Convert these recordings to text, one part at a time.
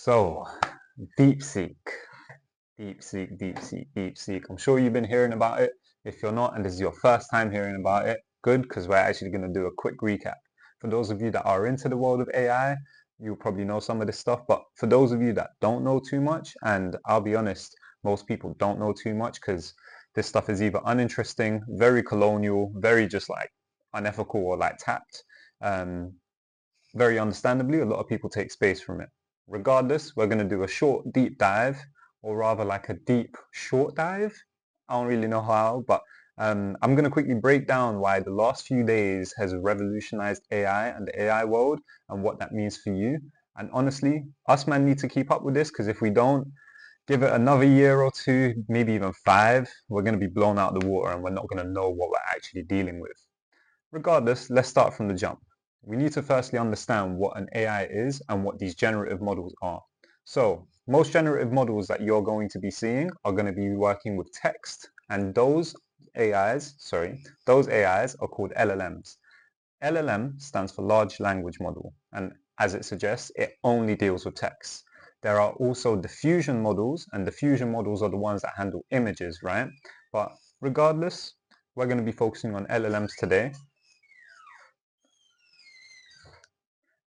So, DeepSeek, DeepSeek. I'm sure you've been hearing about it. If you're not, and this is your first time hearing about it, good, because we're actually going to do a quick recap. For those of you that are into the world of AI, you'll probably know some of this stuff. But for those of you that don't know too much, and I'll be honest, most people don't know too much because this stuff is either uninteresting, very colonial, very just like unethical or like tapped. Um, Very understandably, a lot of people take space from it. Regardless, we're going to do a short deep dive, or rather like a deep short dive. I don't really know how, but I'm going to quickly break down why the last few days has revolutionized AI and the AI world and what that means for you. And honestly, us man need to keep up with this because if we don't, give it another year or two, maybe even 5, we're going to be blown out of the water and we're not going to know what we're actually dealing with. Regardless, let's start from the jump. We need to firstly understand what an AI is and what these generative models are. So, most generative models that you're going to be seeing are going to be working with text, and those AIs are called LLMs. LLM stands for large language model, and as it suggests, it only deals with text. There are also diffusion models, and diffusion models are the ones that handle images, right? But regardless, we're going to be focusing on LLMs today.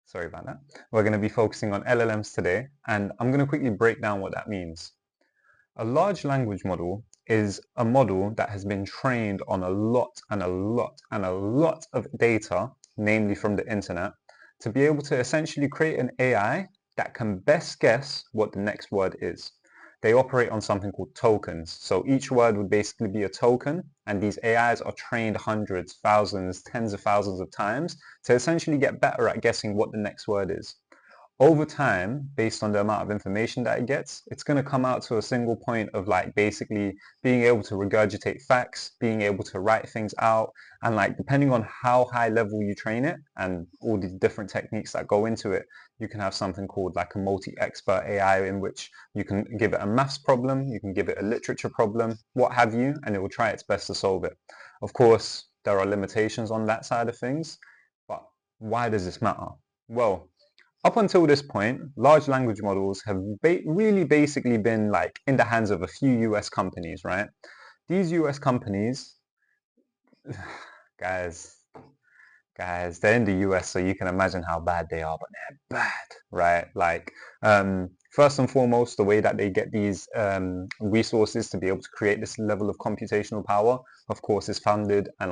Sorry about that. We're going to be focusing on LLMs today, and I'm going to quickly break down what that means. A large language model is a model that has been trained on a lot of data, namely from the internet, to be able to essentially create an AI that can best guess what the next word is. They operate on something called tokens. So each word would basically be a token, and these AIs are trained hundreds, thousands, tens of thousands of times to essentially get better at guessing what the next word is. Over time, based on the amount of information that it gets, it's going to come out to a single point of like basically being able to regurgitate facts, being able to write things out, and like depending on how high level you train it and all the different techniques that go into it, you can have something called like a multi-expert AI in which you can give it a maths problem, you can give it a literature problem, what have you, and it will try its best to solve it. Of course, there are limitations on that side of things, but why does this matter? Well, up until this point, large language models have really basically been like in the hands of a few US companies, right? These US companies, guys, they're in the US, so you can imagine how bad they are, but they're bad, right? Like, first and foremost, the way that they get these resources to be able to create this level of computational power, of course, is funded and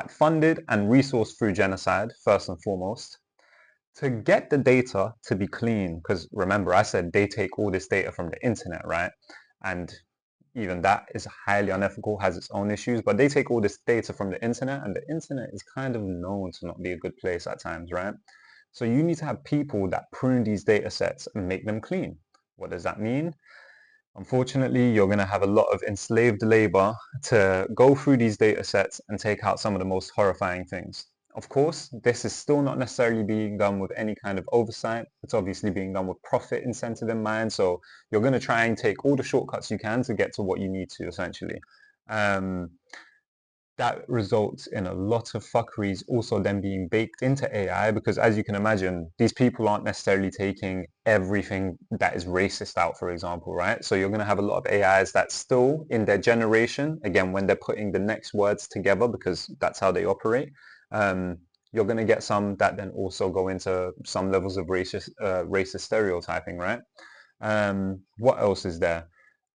funded and resourced through genocide, first and foremost. To get the data to be clean, because remember I said they take all this data from the internet, right? And even that is highly unethical, has its own issues, but they take all this data from the internet, and the internet is kind of known to not be a good place at times, right? So you need to have people that prune these data sets and make them clean. What does that mean? Unfortunately, you're going to have a lot of enslaved labor to go through these data sets and take out some of the most horrifying things. Of course, this is still not necessarily being done with any kind of oversight. It's obviously being done with profit incentive in mind. So you're going to try and take all the shortcuts you can to get to what you need to, essentially. That results in a lot of fuckeries also then being baked into AI because, as you can imagine, these people aren't necessarily taking everything that is racist out, for example, right? So you're going to have a lot of AIs that still in their generation, again, when they're putting the next words together, because that's how they operate, you're going to get some that then also go into some levels of racist stereotyping, right? What else is there?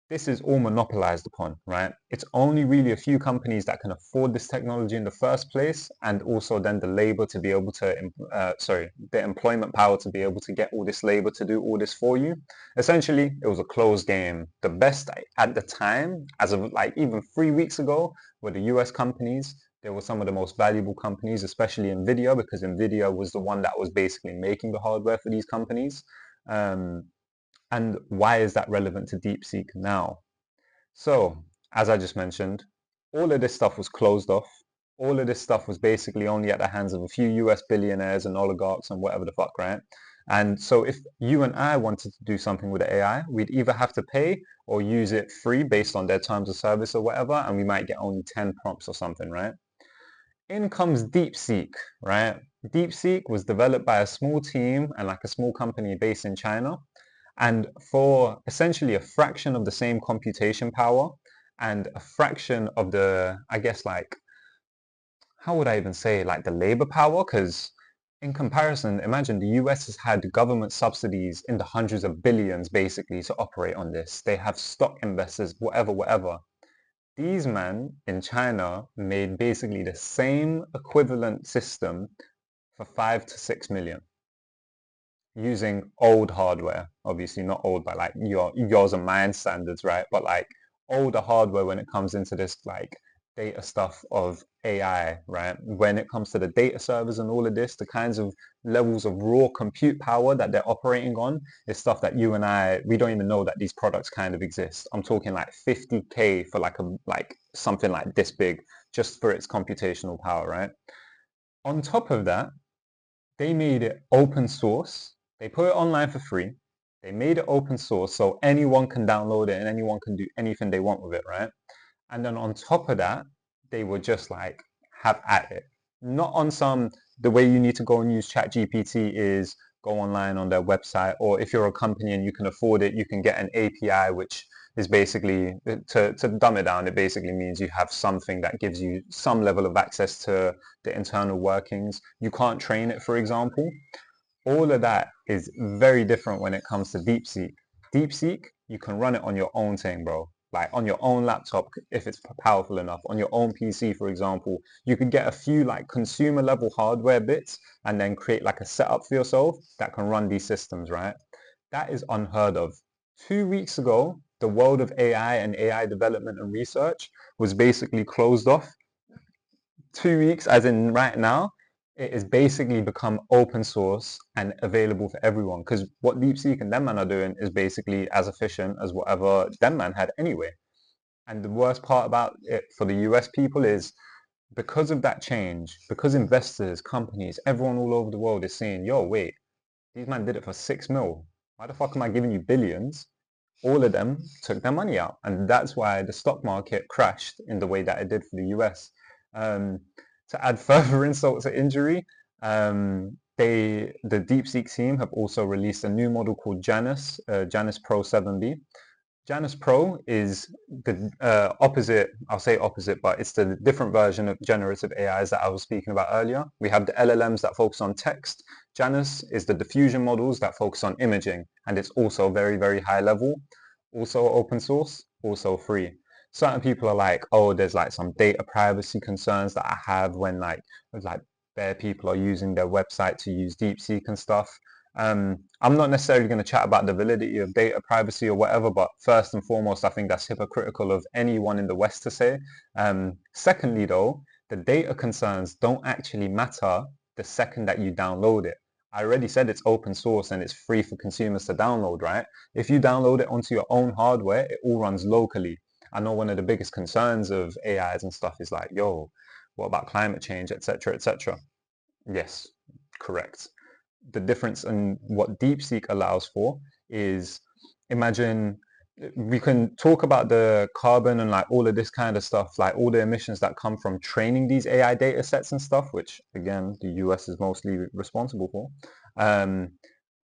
This is all monopolized upon, right? It's only really a few companies that can afford this technology in the first place, and also then the labor to be able to, the employment power to be able to get all this labor to do all this for you. Essentially, it was a closed game. The best at the time, as of like even 3 weeks ago, were the US companies. They were some of the most valuable companies, especially Nvidia, because Nvidia was the one that was basically making the hardware for these companies. And why is that relevant to DeepSeek now? So, as I just mentioned, all of this stuff was closed off. All of this stuff was basically only at the hands of a few US billionaires and oligarchs and whatever the fuck, right? And so if you and I wanted to do something with the AI, we'd either have to pay or use it free based on their terms of service or whatever, and we might get only 10 prompts or something, right? In comes DeepSeek, right? DeepSeek was developed by a small team and like a small company based in China. And for essentially a fraction of the same computation power and a fraction of the, I guess, like, how would I even say, like the labor power? Because in comparison, imagine the US has had government subsidies in the hundreds of billions basically to operate on this. They have stock investors, whatever, whatever. These men in China made basically the same equivalent system for 5 to 6 million using old hardware. Obviously not old by like yours and mine standards, right? But like older hardware when it comes into this like data stuff of AI, right? When it comes to the data servers and all of this, the kinds of levels of raw compute power that they're operating on is stuff that you and I, we don't even know that these products kind of exist. I'm talking like 50K for like something like this big just for its computational power, right? On top of that, they made it open source. They put it online for free. They made it open source so anyone can download it and anyone can do anything they want with it, right? And then on top of that, they were just like, have at it. Not on some, the way you need to go and use ChatGPT is go online on their website, or if you're a company and you can afford it, you can get an API, which is basically, to dumb it down, it basically means you have something that gives you some level of access to the internal workings. You can't train it, for example. All of that is very different when it comes to DeepSeek. DeepSeek, you can run it on your own thing, bro. Like on your own laptop, if it's powerful enough. On your own PC, for example, you could get a few like consumer level hardware bits and then create like a setup for yourself that can run these systems, right? That is unheard of. 2 weeks ago, the world of AI and AI development and research was basically closed off. 2 weeks, as in right now, it has basically become open source and available for everyone. Because what DeepSeek and them man are doing is basically as efficient as whatever them man had anyway. And the worst part about it for the US people is because of that change, because investors, companies, everyone all over the world is saying, yo, wait, these man did it for 6 mil. Why the fuck am I giving you billions? All of them took their money out. And that's why the stock market crashed in the way that it did for the US. Um, to add further insult to injury, the DeepSeek team have also released a new model called Janus, Janus Pro 7B. Janus Pro is the opposite, I'll say opposite, but it's the different version of generative AIs that I was speaking about earlier. We have the LLMs that focus on text. Janus is the diffusion models that focus on imaging, and it's also very, very high level, also open source, also free. Certain people are like, oh, there's like some data privacy concerns that I have when like bare people are using their website to use DeepSeek and stuff. I'm not necessarily going to chat about the validity of data privacy or whatever, but first and foremost, I think that's hypocritical of anyone in the West to say. Secondly, though, the data concerns don't actually matter the second that you download it. I already said it's open source and it's free for consumers to download, right? If you download it onto your own hardware, it all runs locally. I know one of the biggest concerns of AIs and stuff is like, yo, what about climate change, etc., etc. Yes, correct. The difference in what DeepSeek allows for is, imagine, we can talk about the carbon and like all of this kind of stuff, like all the emissions that come from training these AI data sets and stuff, which again, the US is mostly responsible for. Um,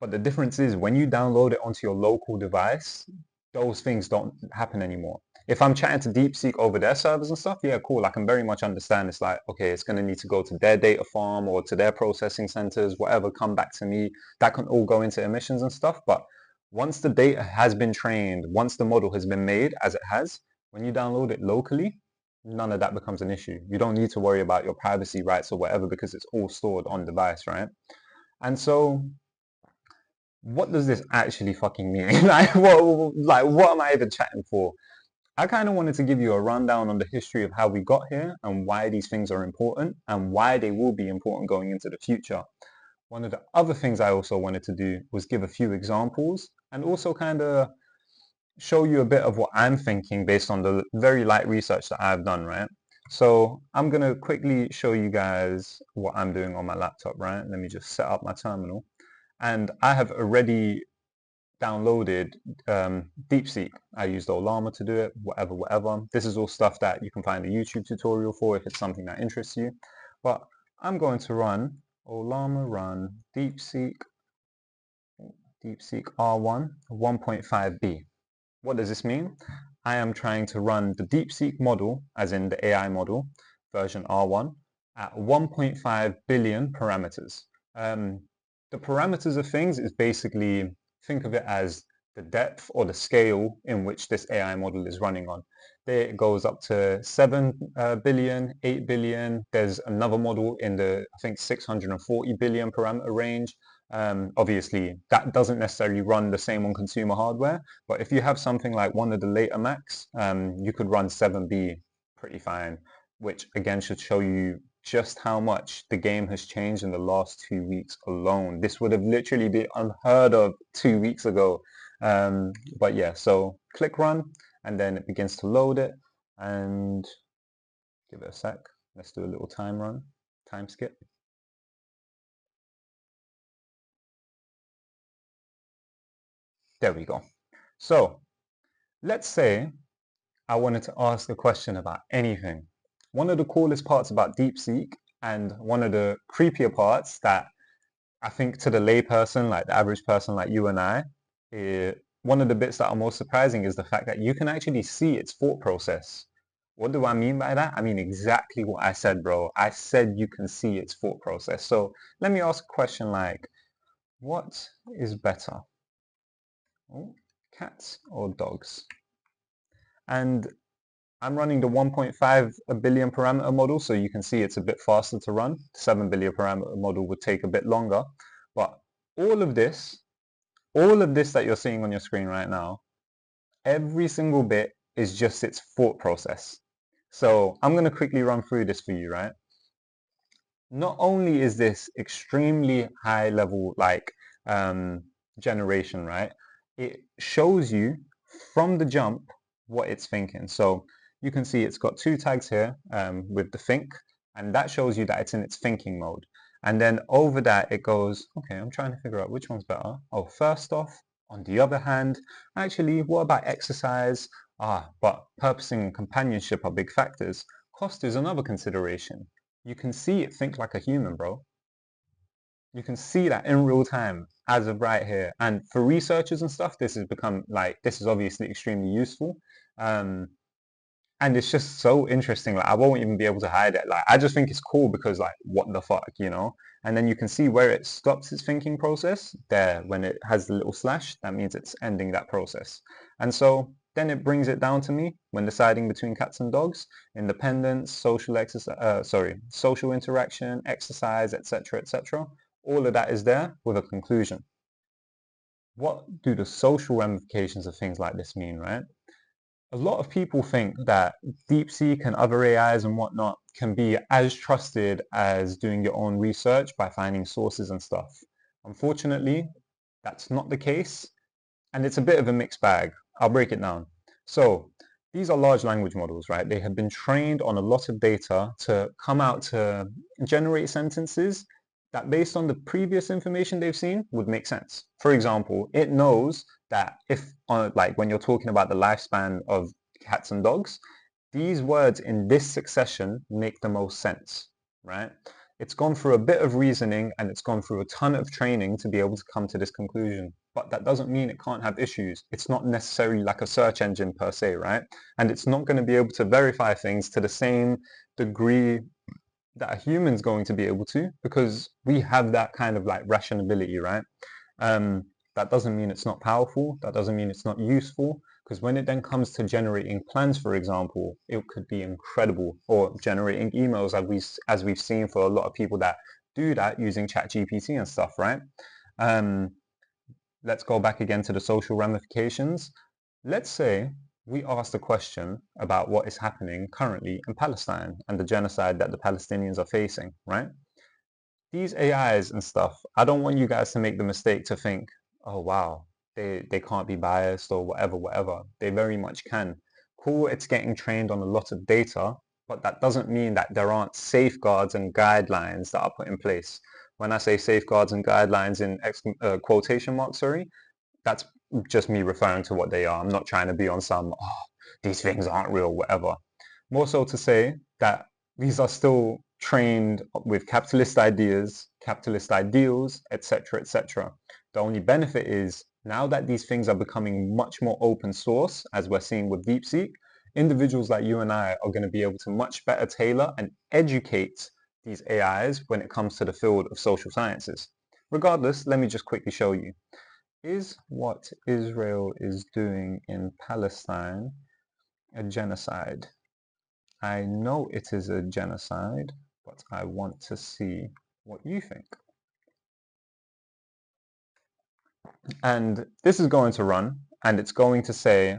but the difference is when you download it onto your local device, those things don't happen anymore. If I'm chatting to DeepSeek over their servers and stuff, yeah, cool. I can very much understand. It's like, okay, it's going to need to go to their data farm or to their processing centers, whatever, come back to me. That can all go into emissions and stuff. But once the data has been trained, once the model has been made as it has, when you download it locally, none of that becomes an issue. You don't need to worry about your privacy rights or whatever because it's all stored on device, right? And so what does this actually fucking mean? What am I even chatting for? I kind of wanted to give you a rundown on the history of how we got here and why these things are important and why they will be important going into the future. One of the other things I also wanted to do was give a few examples and also kind of show you a bit of what I'm thinking based on the very light research that I've done, right? So I'm going to quickly show you guys what I'm doing on my laptop, right? Let me just set up my terminal. And I have already downloaded DeepSeek. I used Olama to do it, whatever, whatever. This is all stuff that you can find a YouTube tutorial for if it's something that interests you. But I'm going to run Olama run DeepSeek DeepSeek R1 1.5B. What does this mean? I am trying to run the DeepSeek model, as in the AI model, version R1, at 1.5 billion parameters. The parameters of things is basically, think of it as the depth or the scale in which this AI model is running on. There it goes up to 7 billion, 8 billion. There's another model in the, I think, 640 billion parameter range. Obviously, that doesn't necessarily run the same on consumer hardware, but if you have something like one of the later Macs, you could run 7B pretty fine, which again should show you just how much the game has changed in the last 2 weeks alone. This would have literally been unheard of 2 weeks ago. But yeah, so click run, and then it begins to load it, and give it a sec. Let's do a little time skip. There we go. So let's say I wanted to ask a question about anything. One of the coolest parts about DeepSeek, and one of the creepier parts that I think to the layperson, like the average person like you and I, one of the bits that are most surprising is the fact that you can actually see its thought process. What do I mean by that? I mean exactly what I said, bro. I said you can see its thought process. So let me ask a question like, what is better? Oh, cats or dogs? And I'm running the 1.5 billion parameter model, so you can see it's a bit faster to run. 7 billion parameter model would take a bit longer. But all of this that you're seeing on your screen right now, every single bit is just its thought process. So I'm going to quickly run through this for you, right? Not only is this extremely high level like generation, right? It shows you from the jump what it's thinking. So you can see it's got two tags here with the think, and that shows you that it's in its thinking mode. And then over that it goes, okay, I'm trying to figure out which one's better. Oh, first off, on the other hand, actually, what about exercise? But purposing and companionship are big factors. Cost is another consideration. You can see it think like a human, bro. You can see that in real time as of right here. And for researchers and stuff, this has become like, this is obviously extremely useful. And it's just so interesting. Like I won't even be able to hide it. Like I just think it's cool because like, what the fuck, you know? And then you can see where it stops its thinking process there. When it has the little slash, that means it's ending that process. And so then it brings it down to me when deciding between cats and dogs: independence, social interaction, exercise, etc., etc. All of that is there with a conclusion. What do the social ramifications of things like this mean, right? A lot of people think that DeepSeek and other AIs and whatnot can be as trusted as doing your own research by finding sources and stuff. Unfortunately, that's not the case, and it's a bit of a mixed bag. I'll break it down. So these are large language models, right? They have been trained on a lot of data to come out to generate sentences that, based on the previous information they've seen, would make sense. For example, it knows that if, like when you're talking about the lifespan of cats and dogs, these words in this succession make the most sense, right? It's gone through a bit of reasoning and it's gone through a ton of training to be able to come to this conclusion. But that doesn't mean it can't have issues. It's not necessarily like a search engine per se, right? And it's not going to be able to verify things to the same degree that a human's going to be able to, because we have that kind of like rationality, right? That doesn't mean it's not powerful. That doesn't mean it's not useful, because when it then comes to generating plans, for example, it could be incredible. Or generating emails, as we've seen for a lot of people that do that using ChatGPT and stuff, right? Let's go back again to the social ramifications. Let's say we asked a question about what is happening currently in Palestine and the genocide that the Palestinians are facing, right? These AIs and stuff, I don't want you guys to make the mistake to think, oh wow, they can't be biased or whatever. They very much can. Cool, it's getting trained on a lot of data, but that doesn't mean that there aren't safeguards and guidelines that are put in place. When I say safeguards and guidelines in quotation marks, sorry, that's just me referring to what they are. I'm not trying to be on some, oh, these things aren't real, whatever. More so to say that these are still trained with capitalist ideas, capitalist ideals, etc., etc. The only benefit is now that these things are becoming much more open source, as we're seeing with DeepSeek, individuals like you and I are going to be able to much better tailor and educate these AIs when it comes to the field of social sciences. Regardless, let me just quickly show you. Is what Israel is doing in Palestine a genocide? I know it is a genocide, but I want to see what you think. And this is going to run and it's going to say,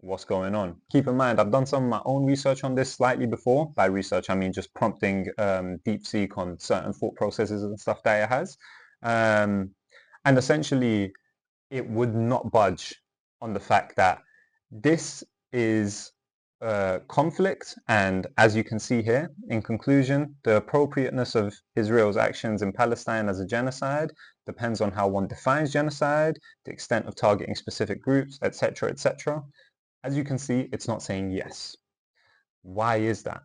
what's going on? Keep in mind, I've done some of my own research on this slightly before. By research, I mean just prompting DeepSeek on certain thought processes and stuff that it has. And essentially, it would not budge on the fact that this is conflict, and as you can see here, in conclusion, the appropriateness of Israel's actions in Palestine as a genocide depends on how one defines genocide, the extent of targeting specific groups, etc., etc. As you can see, it's not saying yes. Why is that?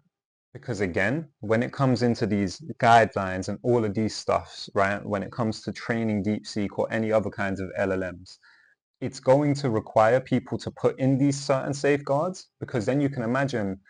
Because again, when it comes into these guidelines and all of these stuffs, right, when it comes to training DeepSeek or any other kinds of LLMs, it's going to require people to put in these certain safeguards, because then you can imagine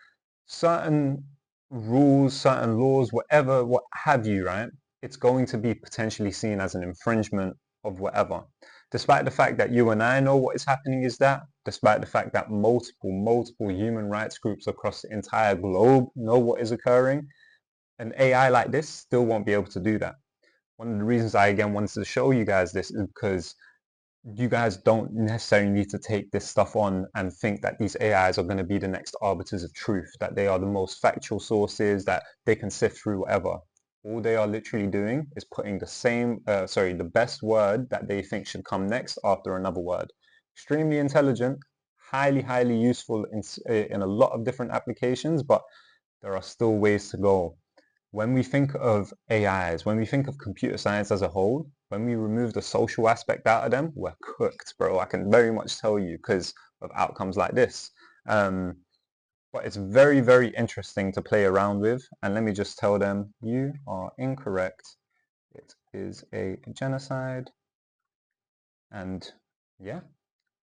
certain rules, certain laws, whatever, what have you, right? It's going to be potentially seen as an infringement of whatever. Despite the fact that you and I know what is happening is that, despite the fact that multiple human rights groups across the entire globe know what is occurring, an AI like this still won't be able to do that. One of the reasons I again wanted to show you guys this is because you guys don't necessarily need to take this stuff on and think that these AIs are going to be the next arbiters of truth, that they are the most factual sources, that they can sift through whatever. All they are literally doing is putting the best word that they think should come next after another word. Extremely intelligent, highly useful in a lot of different applications, but there are still ways to go. When we think of AIs, when we think of computer science as a whole, when we remove the social aspect out of them, we're cooked, bro. I can very much tell you because of outcomes like this. But it's very interesting to play around with. And let me just tell them, you are incorrect. It is a genocide. And yeah.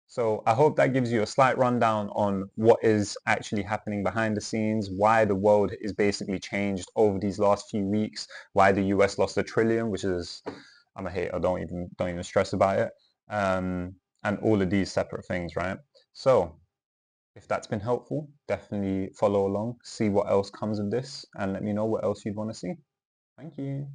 So I hope that gives you a slight rundown on what is actually happening behind the scenes, why the world is basically changed over these last few weeks, why the US lost $1 trillion, which is, I'm a hater, don't even stress about it, and all of these separate things, right? So if that's been helpful, definitely follow along, see what else comes of this, and let me know what else you'd want to see. Thank you.